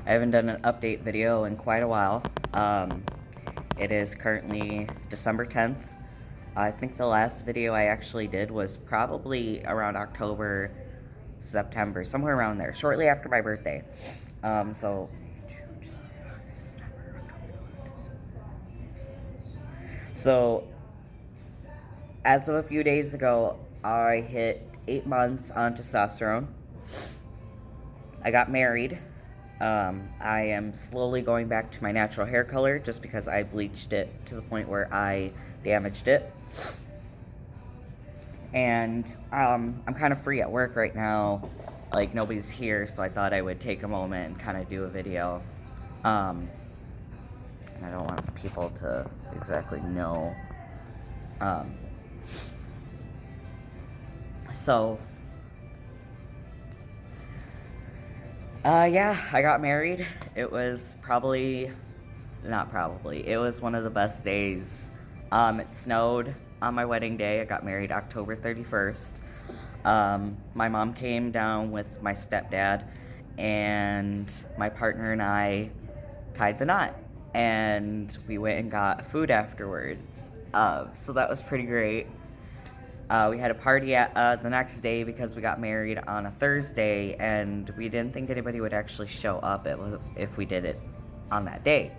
I haven't done an update video in quite a while. It is currently December 10th. I think the last video I actually did was probably around October, September, somewhere around there, shortly after my birthday. So, as of a few days ago, I hit 8 months on testosterone. I got married. I am slowly going back to my natural hair color just because I bleached it to the point where I damaged it. And I'm kind of free at work right now. Like, nobody's here, so I thought I would take a moment and kind of do a video. And I don't want people to exactly know. Yeah, I got married. It was it was one of the best days. It snowed on my wedding day. I got married October 31st. My mom came down with my stepdad, and my partner and I tied the knot, and we went and got food afterwards. So that was pretty great. We had a party the next day because we got married on a Thursday, and we didn't think anybody would actually show up if we did it on that day.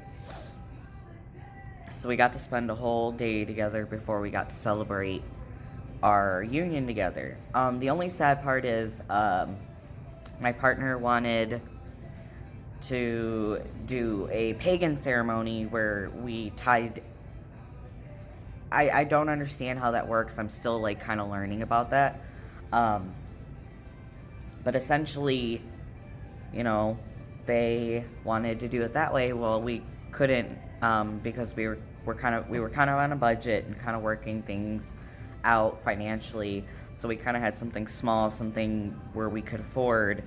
So we got to spend a whole day together before we got to celebrate our union together. The only sad part is my partner wanted to do a pagan ceremony where we tied. I don't understand how that works. I'm still like kind of learning about that. But essentially, they wanted to do it that way. Well, we couldn't because we were kind of on a budget and kind of working things out financially. So we kind of had something small, something where we could afford,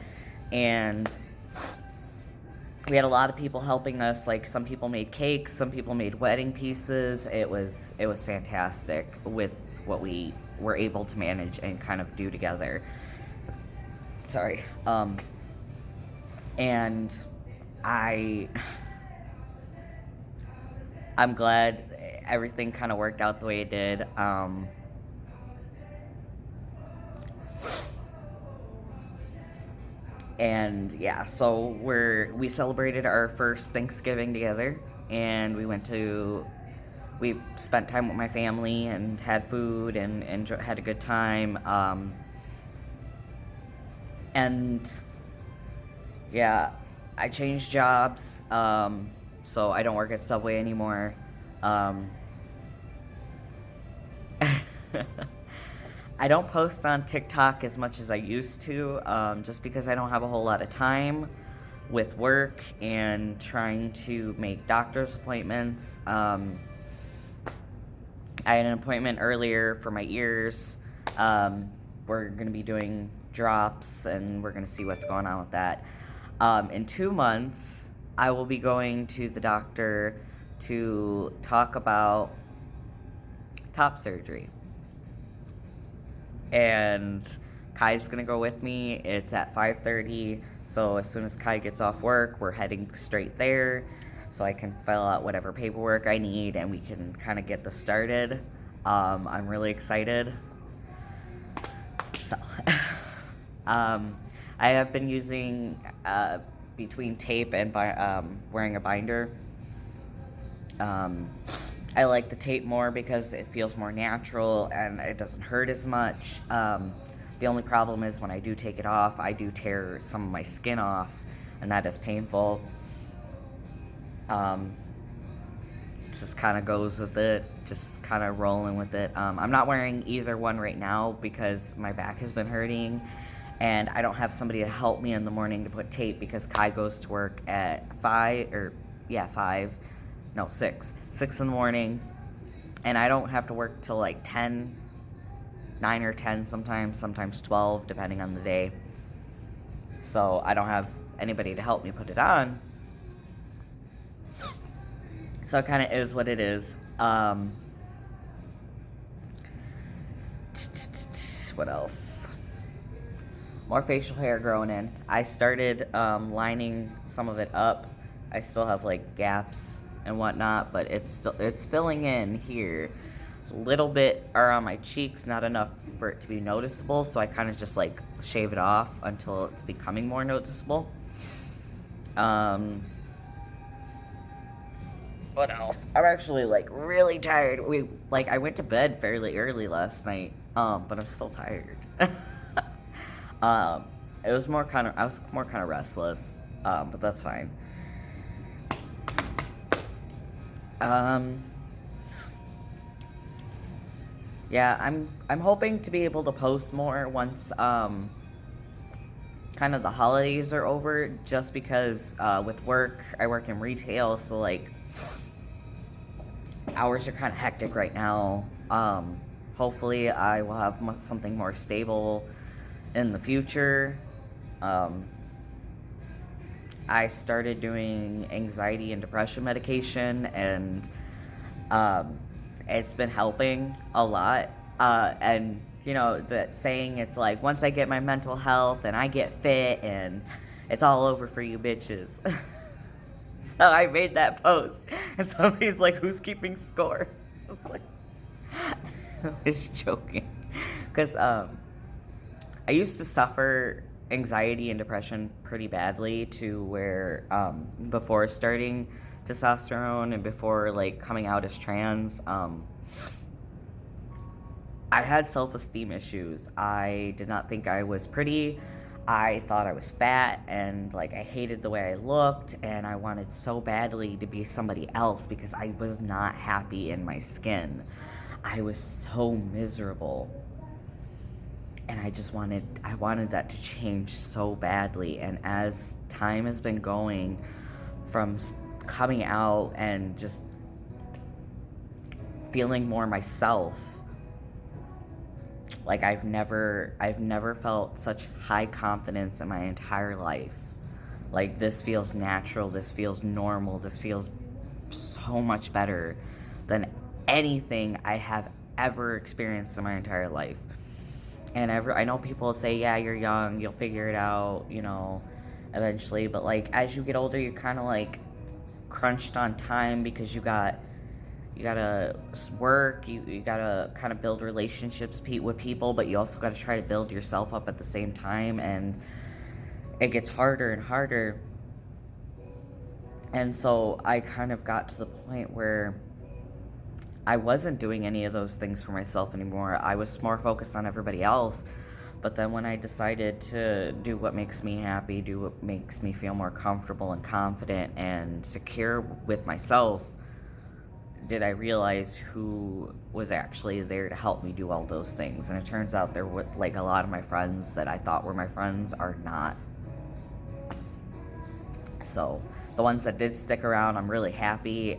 and we had a lot of people helping us. Like, some people made cakes, some people made wedding pieces. It was fantastic with what we were able to manage and kind of do together. Sorry. And I'm glad everything kind of worked out the way it did. And yeah, so we celebrated our first Thanksgiving together, and we spent time with my family and had food and had a good time. And yeah, I changed jobs, so I don't work at Subway anymore. I don't post on TikTok as much as I used to, just because I don't have a whole lot of time with work and trying to make doctor's appointments. I had an appointment earlier for my ears. We're going to be doing drops, and we're going to see what's going on with that. In 2 months, I will be going to the doctor to talk about top surgery. And Kai's gonna go with me. It's at 5:30, so as soon as Kai gets off work, we're heading straight there so I can fill out whatever paperwork I need and we can kind of get this started. I'm really excited. So, I have been using between tape and wearing a binder. I like the tape more because it feels more natural and it doesn't hurt as much. The only problem is when I do take it off, I do tear some of my skin off, and that is painful. Just kind of goes with it, just kind of rolling with it. I'm not wearing either one right now because my back has been hurting, and I don't have somebody to help me in the morning to put tape because Kai goes to work at 6 in the morning, and I don't have to work till like 9 or 10 sometimes 12, depending on the day. So I don't have anybody to help me put it on. So it kind of is what it is. What else? more facial hair growing in. I started lining some of it up. I still have like gaps and whatnot, but it's filling in here. A little bit around my cheeks, not enough for it to be noticeable, so I kind of just like shave it off until it's becoming more noticeable. What else? I'm actually like really tired. I went to bed fairly early last night, but I'm still tired. um, it was more kind of I was more kind of restless, but that's fine. Um, yeah, I'm hoping to be able to post more once kind of the holidays are over, just because with work, I work in retail, so like hours are kind of hectic right now. Hopefully I will have something more stable in the future. I started doing anxiety and depression medication, and it's been helping a lot. And you know, that saying, it's like, once I get my mental health and I get fit, and it's all over for you bitches. So I made that post, and somebody's like, "Who's keeping score?" I was like, I was joking, because I used to suffer anxiety and depression pretty badly, to where before starting testosterone and before like coming out as trans, I had self-esteem issues. I did not think I was pretty. I thought I was fat, and like I hated the way I looked, and I wanted so badly to be somebody else because I was not happy in my skin. I was so miserable. And I wanted that to change so badly. And as time has been going, from coming out and just feeling more myself, like I've never felt such high confidence in my entire life. Like, this feels natural, this feels normal, this feels so much better than anything I have ever experienced in my entire life. And I know people say, yeah, you're young, you'll figure it out, you know, eventually. But like, as you get older, you're kind of like crunched on time, because you gotta work, you gotta kind of build relationships with people, but you also gotta try to build yourself up at the same time, and it gets harder and harder. And so I kind of got to the point where I wasn't doing any of those things for myself anymore. I was more focused on everybody else. But then when I decided to do what makes me happy, do what makes me feel more comfortable and confident and secure with myself, did I realize who was actually there to help me do all those things. And it turns out there were, like, a lot of my friends that I thought were my friends are not. So the ones that did stick around, I'm really happy.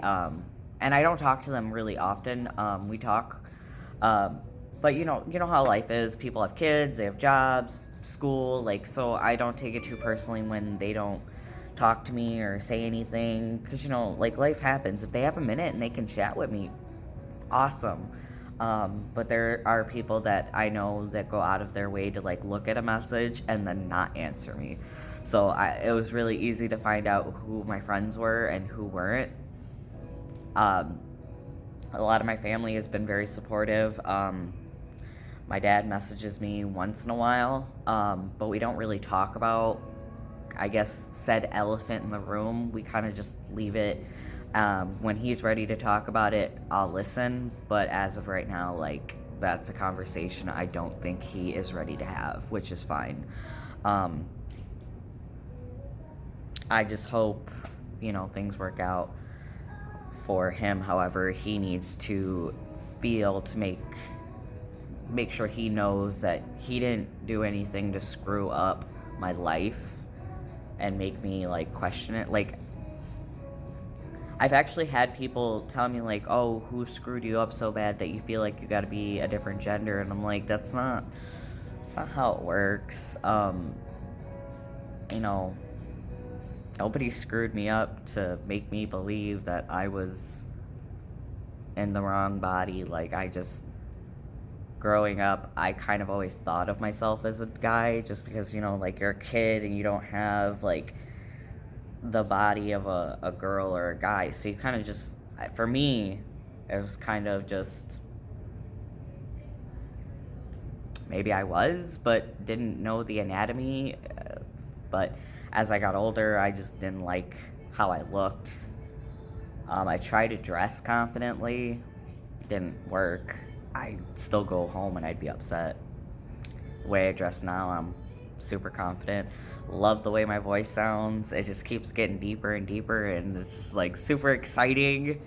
And I don't talk to them really often. We talk, but you know how life is. People have kids, they have jobs, school, like, so I don't take it too personally when they don't talk to me or say anything, because, you know, like, life happens. If they have a minute and they can chat with me, awesome. But there are people that I know that go out of their way to, like, look at a message and then not answer me. So it was really easy to find out who my friends were and who weren't. A lot of my family has been very supportive. My dad messages me once in a while, but we don't really talk about, I guess, said elephant in the room. We kind of just leave it. When he's ready to talk about it, I'll listen. But as of right now, like, that's a conversation I don't think he is ready to have, which is fine. I just hope, you know, things work out for him. However, he needs to feel, to make sure he knows that he didn't do anything to screw up my life and make me, like, question it. Like, I've actually had people tell me, like, oh, who screwed you up so bad that you feel like you gotta be a different gender? And I'm like, that's not how it works. You know, nobody screwed me up to make me believe that I was in the wrong body. Like, I just growing up, I kind of always thought of myself as a guy just because, like you're a kid and you don't have like the body of a girl or a guy. So you kind of just, for me, it was kind of just, maybe I was, but didn't know the anatomy. But as I got older, I just didn't like how I looked. I tried to dress confidently, didn't work. I'd still go home and I'd be upset. The way I dress now, I'm super confident. Love the way my voice sounds. It just keeps getting deeper and deeper, and it's like super exciting.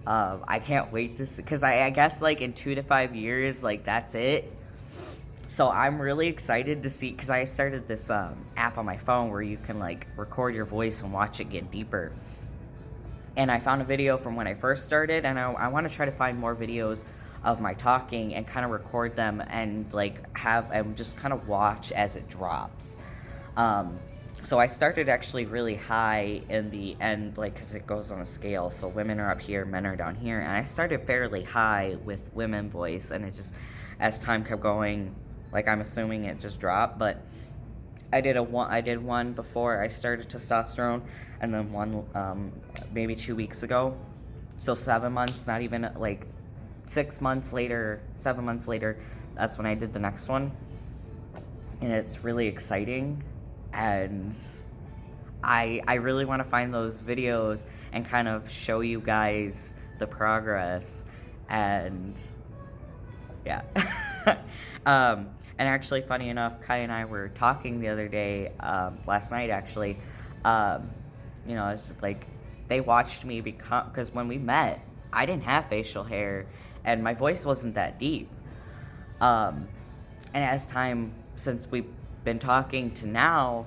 I can't wait to see, because I guess like in 2 to 5 years, like that's it. So I'm really excited to see, because I started this app on my phone where you can like record your voice and watch it get deeper. And I found a video from when I first started, and I want to try to find more videos of my talking and kind of record them and like have and just kind of watch as it drops. So I started actually really high in the end, like, because it goes on a scale. So women are up here, men are down here, and I started fairly high with women voice, and it just, as time kept going, like I'm assuming it just dropped. But I did one before I started testosterone, and then one maybe 2 weeks ago. So 7 months, not even like 6 months later, 7 months later, that's when I did the next one. And it's really exciting, and I really want to find those videos and kind of show you guys the progress. And yeah. And actually, funny enough, Kai and I were talking the other day, last night actually. It's like they watched me become, because when we met, I didn't have facial hair and my voice wasn't that deep. And as time, since we've been talking to now,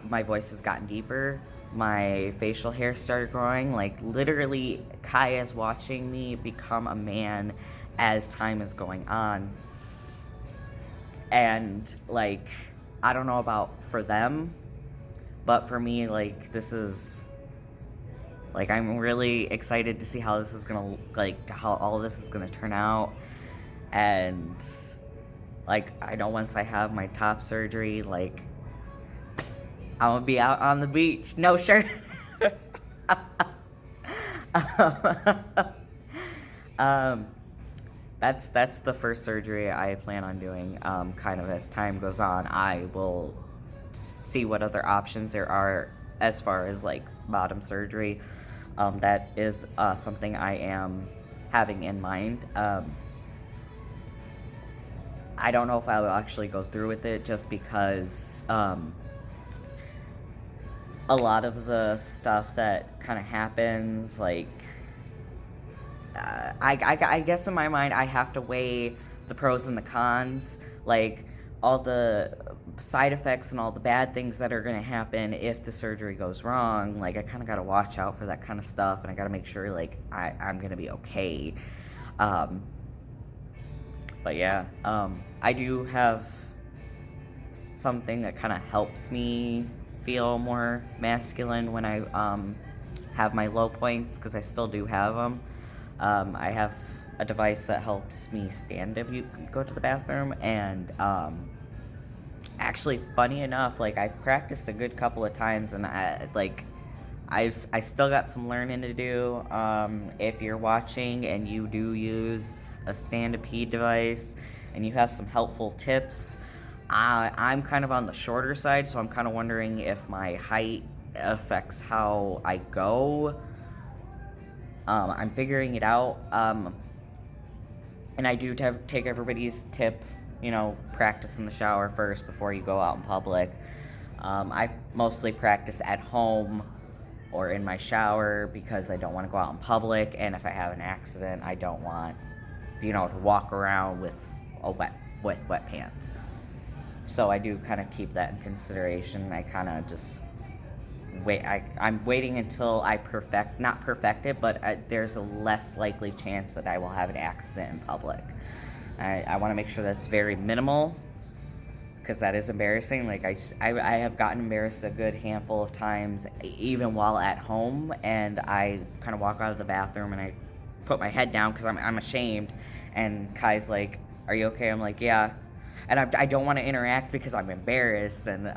my voice has gotten deeper. My facial hair started growing. Like literally, Kai is watching me become a man as time is going on. And like, I don't know about for them, but for me, like, this is, like, I'm really excited to see how this is gonna, like, how all of this is gonna turn out. And like, I know once I have my top surgery, like, I'm gonna be out on the beach, no shirt. That's the first surgery I plan on doing. Kind of as time goes on, I will see what other options there are as far as like bottom surgery. That is something I am having in mind. I don't know if I will actually go through with it, just because a lot of the stuff that kind of happens, like, I guess in my mind I have to weigh the pros and the cons, like all the side effects and all the bad things that are going to happen if the surgery goes wrong. Like, I kind of got to watch out for that kind of stuff, and I got to make sure like I'm going to be okay. But yeah, I do have something that kind of helps me feel more masculine when I have my low points, because I still do have them. I have a device that helps me stand if you go to the bathroom, and actually, funny enough, like, I've practiced a good couple of times, and I still got some learning to do. If you're watching and you do use a stand-up-pee device and you have some helpful tips, I'm kind of on the shorter side, so I'm kind of wondering if my height affects how I go. I'm figuring it out, and I do take everybody's tip, practice in the shower first before you go out in public. I mostly practice at home or in my shower because I don't want to go out in public, and if I have an accident, I don't want, to walk around with wet pants. So I do kind of keep that in consideration. I kind of just wait. I'm waiting until I not perfect it, but there's a less likely chance that I will have an accident in public. I want to make sure that's very minimal, because that is embarrassing. Like, I have gotten embarrassed a good handful of times, even while at home, and I kind of walk out of the bathroom and I put my head down because I'm ashamed, and Kai's like, are you okay? I'm like, yeah. And I don't want to interact because I'm embarrassed. And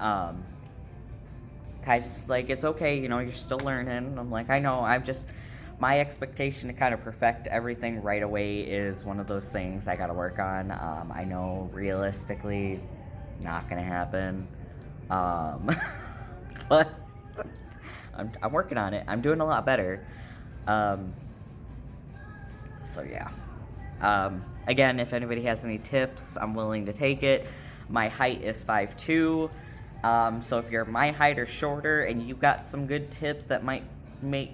Kai's just like, it's okay, you know, you're still learning. And I'm like, I know, my expectation to kind of perfect everything right away is one of those things I got to work on. I know realistically, not going to happen. But I'm working on it. I'm doing a lot better. So yeah. Again, if anybody has any tips, I'm willing to take it. My height is 5'2". So if you're my height or shorter and you got some good tips that might make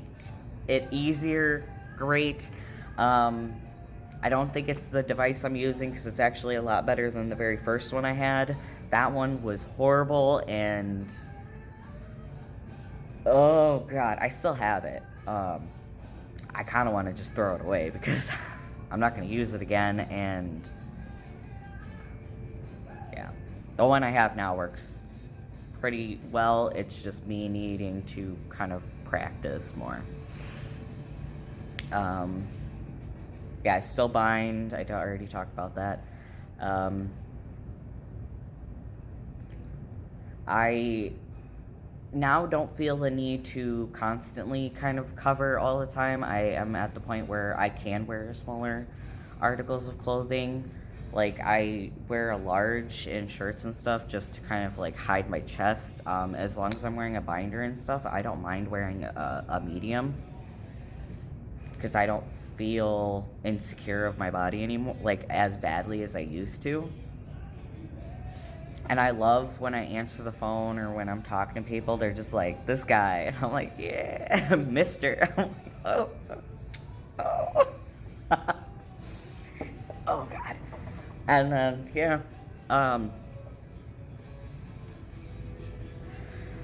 it easier, great. I don't think it's the device I'm using because it's actually a lot better than the very first one I had. That one was horrible, and oh god, I still have it. I kind of want to just throw it away because I'm not going to use it again, and yeah. The one I have now works pretty well. It's just me needing to kind of practice more. Yeah, I still bind. I already talked about that. I now don't feel the need to constantly kind of cover all the time. I am at the point where I can wear smaller articles of clothing. Like, I wear a large in shirts and stuff just to kind of like hide my chest. As long as I'm wearing a binder and stuff, I don't mind wearing a medium because I don't feel insecure of my body anymore, like as badly as I used to. And I love when I answer the phone or when I'm talking to people, they're just like, this guy. And I'm like, yeah, mister. I'm like, oh. Oh, God. And then, yeah.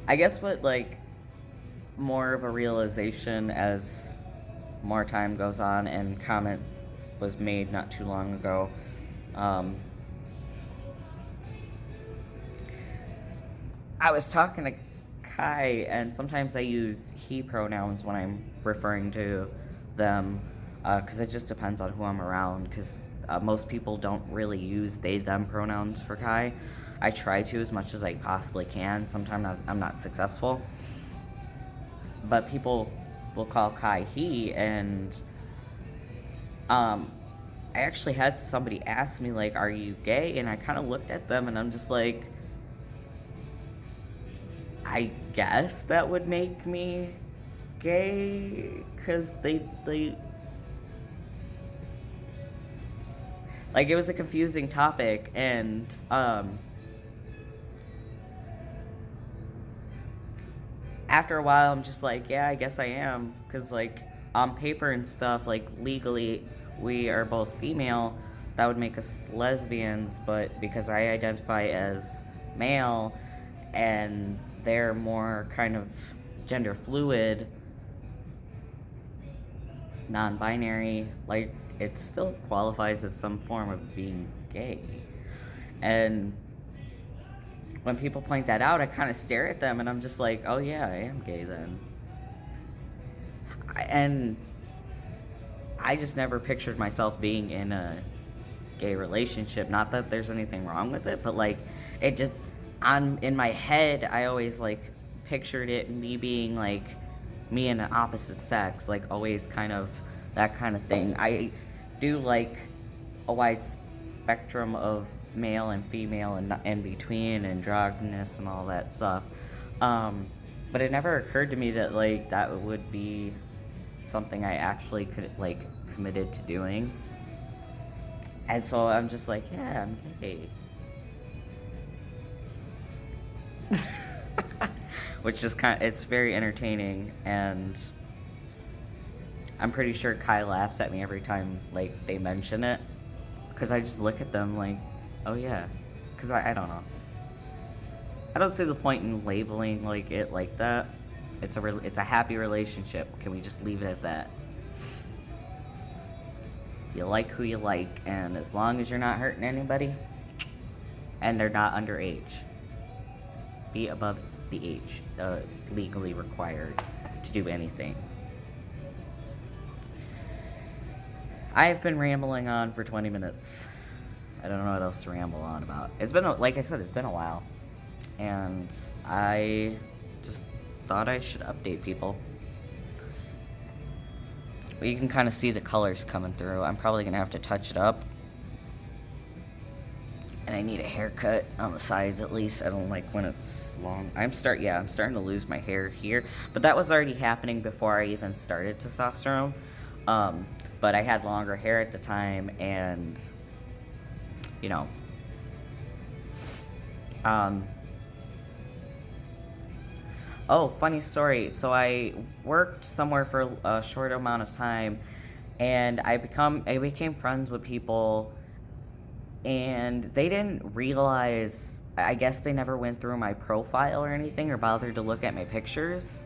I guess what, like, more of a realization as more time goes on and comment was made not too long ago, I was talking to Kai, and sometimes I use he pronouns when I'm referring to them, because it just depends on who I'm around, because most people don't really use they, them pronouns for Kai. I try to as much as I possibly can. Sometimes I'm not successful. But people will call Kai he, and I actually had somebody ask me, like, are you gay? And I kind of looked at them, and I'm just like, I guess that would make me gay, because they like, it was a confusing topic, and after a while I'm just like, yeah, I guess I am, because like on paper and stuff, like legally we are both female, that would make us lesbians, but because I identify as male and they're more kind of gender fluid, non-binary, like, it still qualifies as some form of being gay. And when people point that out, I kind of stare at them and I'm just like, oh yeah, I am gay then. And I just never pictured myself being in a gay relationship. Not that there's anything wrong with it, but like, it just, in my head, I always like pictured it me being like me and an opposite sex, like always kind of that kind of thing. I do like a wide spectrum of male and female and in between, androgynous and all that stuff. But it never occurred to me that like that would be something I actually could like committed to doing. And so I'm just like, yeah, I'm gay. Which is it's very entertaining, and I'm pretty sure Kai laughs at me every time like they mention it, because I just look at them like, oh yeah, because I don't know. I don't see the point in labeling like it like that. It's a happy relationship. Can we just leave it at that? You like who you like, and as long as you're not hurting anybody, and they're not underage, be above the age legally required to do anything. I have been rambling on for 20 minutes. I don't know what else to ramble on about. It's been, like I said, it's been a while. And I just thought I should update people. But you can kind of see the colors coming through. I'm probably going to have to touch it up. And I need a haircut on the sides at least. I don't like when it's long. I'm starting to lose my hair here. But that was already happening before I even started testosterone. But I had longer hair at the time, and you know, oh, funny story. So I worked somewhere for a short amount of time, and I became friends with people, and they didn't realize, I guess they never went through my profile or anything or bothered to look at my pictures.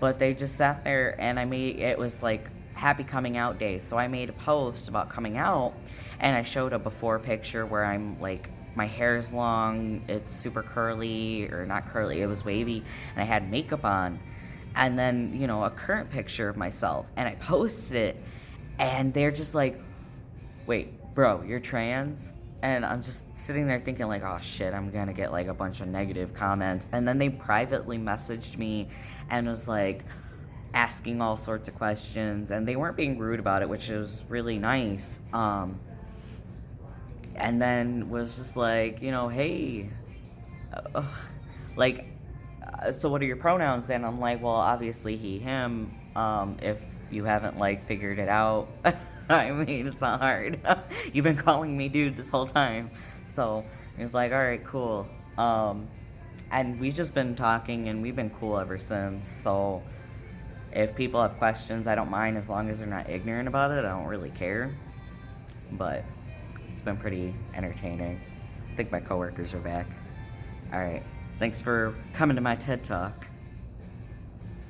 But they just sat there, and it was like happy coming out day. So I made a post about coming out, and I showed a before picture where I'm like, my hair's long, it's super curly, or not curly, it was wavy, and I had makeup on. And then, a current picture of myself, and I posted it, and they're just like, wait, bro, you're trans? And I'm just sitting there thinking like, oh shit, I'm gonna get like a bunch of negative comments. And then they privately messaged me and was like asking all sorts of questions, and they weren't being rude about it, which was really nice. And then was just like, hey, uh, like, so what are your pronouns? And I'm like, well, obviously he, him, if you haven't like figured it out. I mean, it's not hard. You've been calling me dude this whole time. So it's like, all right, cool. And we've just been talking, and we've been cool ever since. So if people have questions, I don't mind, as long as they're not ignorant about it. I don't really care. But it's been pretty entertaining. I think my coworkers are back. All right. Thanks for coming to my TED Talk.